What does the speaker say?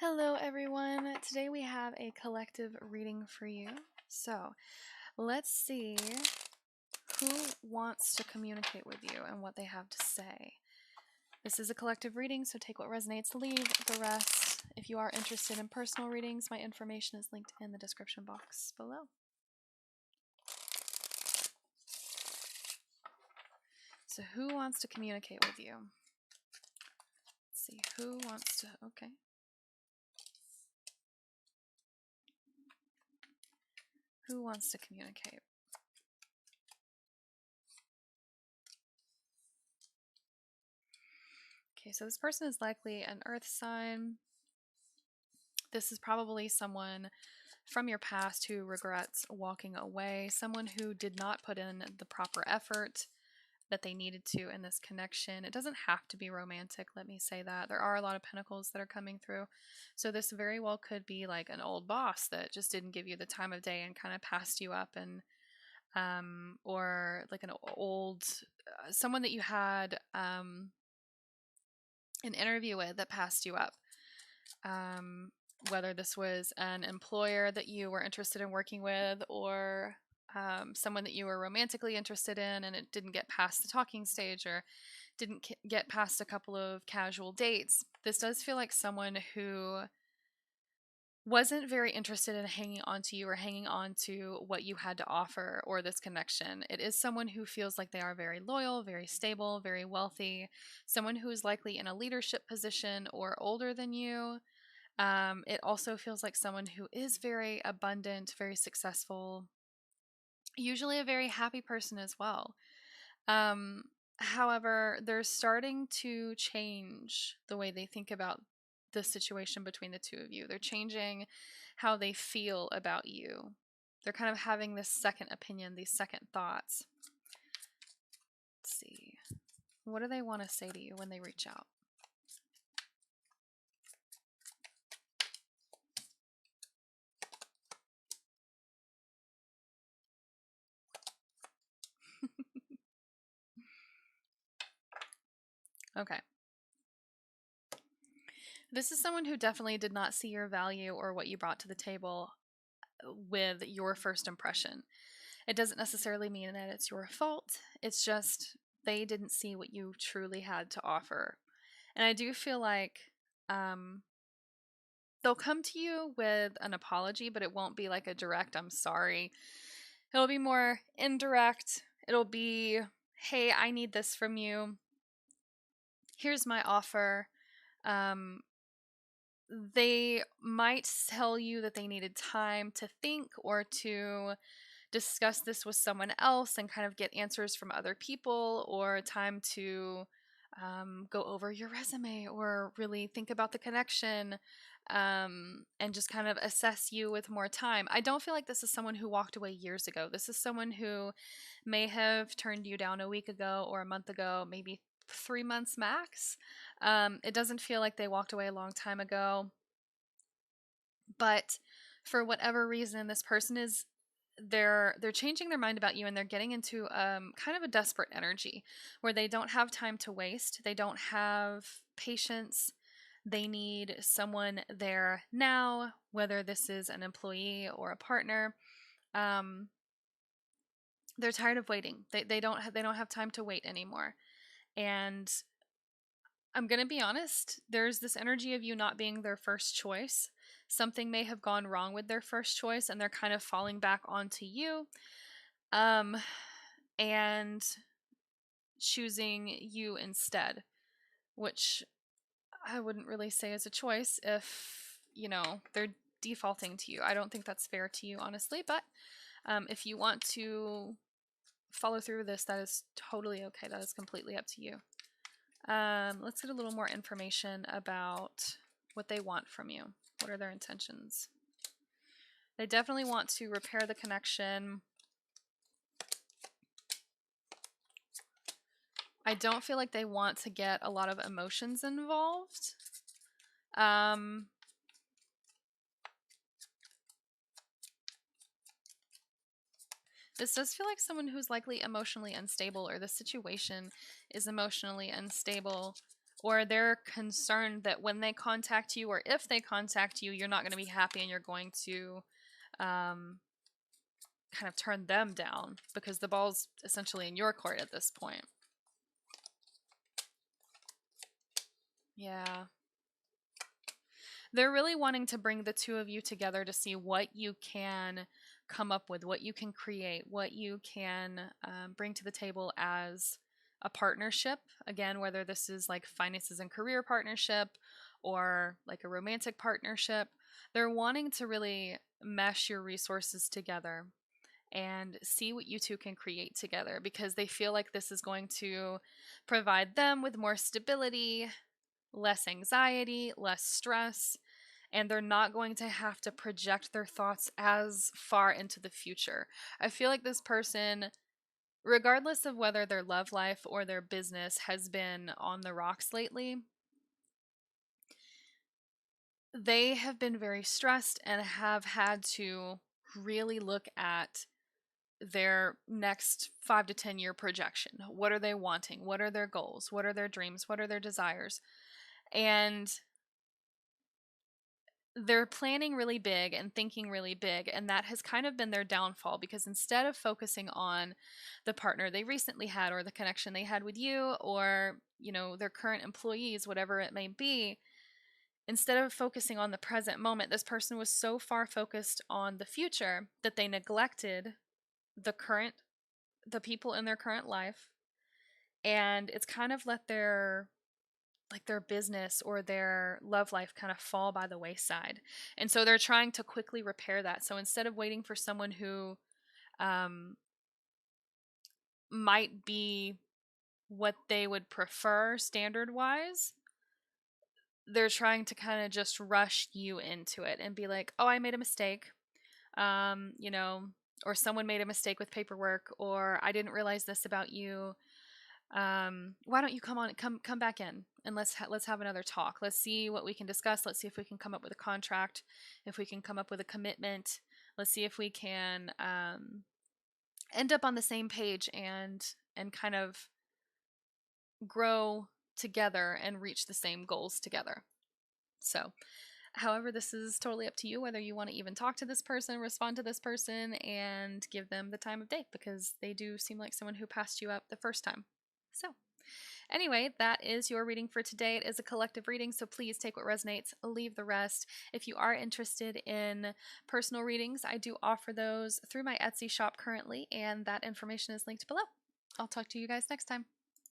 Hello, everyone. Today we have a collective reading for you. So let's see who wants to communicate with you and what they have to say. This is a collective reading, so take what resonates, leave the rest. If you are interested in personal readings, my information is linked in the description box below. So who wants to communicate with you? Let's see, who wants to, okay. Who wants to communicate? Okay, so this person is likely an earth sign. This is probably someone from your past who regrets walking away, someone who did not put in the proper effort that they needed to in this connection. It doesn't have to be romantic, let me say that. There are a lot of pentacles that are coming through. So this very well could be like an old boss that just didn't give you the time of day and kind of passed you up, and or like an old someone that you had an interview with that passed you up. Whether this was an employer that you were interested in working with, or someone that you were romantically interested in and it didn't get past the talking stage, or didn't get past a couple of casual dates. This does feel like someone who wasn't very interested in hanging on to you or hanging on to what you had to offer or this connection. It is someone who feels like they are very loyal, very stable, very wealthy, someone who is likely in a leadership position or older than you. It also feels like someone who is very abundant, very successful, usually a very happy person as well. However, they're starting to change the way they think about the situation between the two of you. They're changing how they feel about you. They're kind of having this second opinion, these second thoughts. Let's see. What do they want to say to you when they reach out? Okay. This is someone who definitely did not see your value or what you brought to the table with your first impression. It doesn't necessarily mean that it's your fault. It's just they didn't see what you truly had to offer. And I do feel like they'll come to you with an apology, but it won't be like a direct, I'm sorry. It'll be more indirect. It'll be, hey, I need this from you. Here's my offer. They might tell you that they needed time to think or to discuss this with someone else and kind of get answers from other people, or time to go over your resume or really think about the connection, and just kind of assess you with more time. I don't feel like this is someone who walked away years ago. This is someone who may have turned you down a week ago or a month ago, maybe 3 months max. It doesn't feel like they walked away a long time ago, but for whatever reason, this person is they're changing their mind about you, and they're getting into kind of a desperate energy where they don't have time to waste. They don't have patience. They need someone there now, whether this is an employee or a partner. They're tired of waiting. They don't have time to wait anymore. And I'm going to be honest, there's this energy of you not being their first choice. Something may have gone wrong with their first choice, and they're kind of falling back onto you, and choosing you instead, which I wouldn't really say is a choice if, they're defaulting to you. I don't think that's fair to you, honestly, but if you want to follow through with this, that is totally okay. That is completely up to you. Let's get a little more information about what they want from you. What are their intentions? They definitely want to repair the connection. I don't feel like they want to get a lot of emotions involved. This does feel like someone who's likely emotionally unstable, or the situation is emotionally unstable, or they're concerned that when they contact you, or if they contact you, you're not going to be happy and you're going to kind of turn them down, because the ball's essentially in your court at this point. Yeah. They're really wanting to bring the two of you together to see what you can come up with, what you can create, what you can bring to the table as a partnership. Again, whether this is like finances and career partnership or like a romantic partnership, they're wanting to really mesh your resources together and see what you two can create together, because they feel like this is going to provide them with more stability, less anxiety, less stress, and they're not going to have to project their thoughts as far into the future. I feel like this person, regardless of whether their love life or their business has been on the rocks lately, they have been very stressed and have had to really look at their next 5 to 10 year projection. What are they wanting? What are their goals? What are their dreams? What are their desires? And they're planning really big and thinking really big, and that has kind of been their downfall, because instead of focusing on the partner they recently had, or the connection they had with you, or their current employees, whatever it may be, instead of focusing on the present moment, this person was so far focused on the future that they neglected the people in their current life, and it's kind of let their business or their love life kind of fall by the wayside. And so they're trying to quickly repair that. So instead of waiting for someone who might be what they would prefer standard wise, they're trying to kind of just rush you into it and be like, oh, I made a mistake. Or someone made a mistake with paperwork, or I didn't realize this about you. Why don't you come back in, and let's have another talk. Let's see what we can discuss. Let's see if we can come up with a contract, if we can come up with a commitment. Let's see if we can end up on the same page and kind of grow together and reach the same goals together. So, however, this is totally up to you, whether you want to even talk to this person, respond to this person, and give them the time of day, because they do seem like someone who passed you up the first time. So, anyway, that is your reading for today. It is a collective reading, so please take what resonates, leave the rest. If you are interested in personal readings, I do offer those through my Etsy shop currently, and that information is linked below. I'll talk to you guys next time.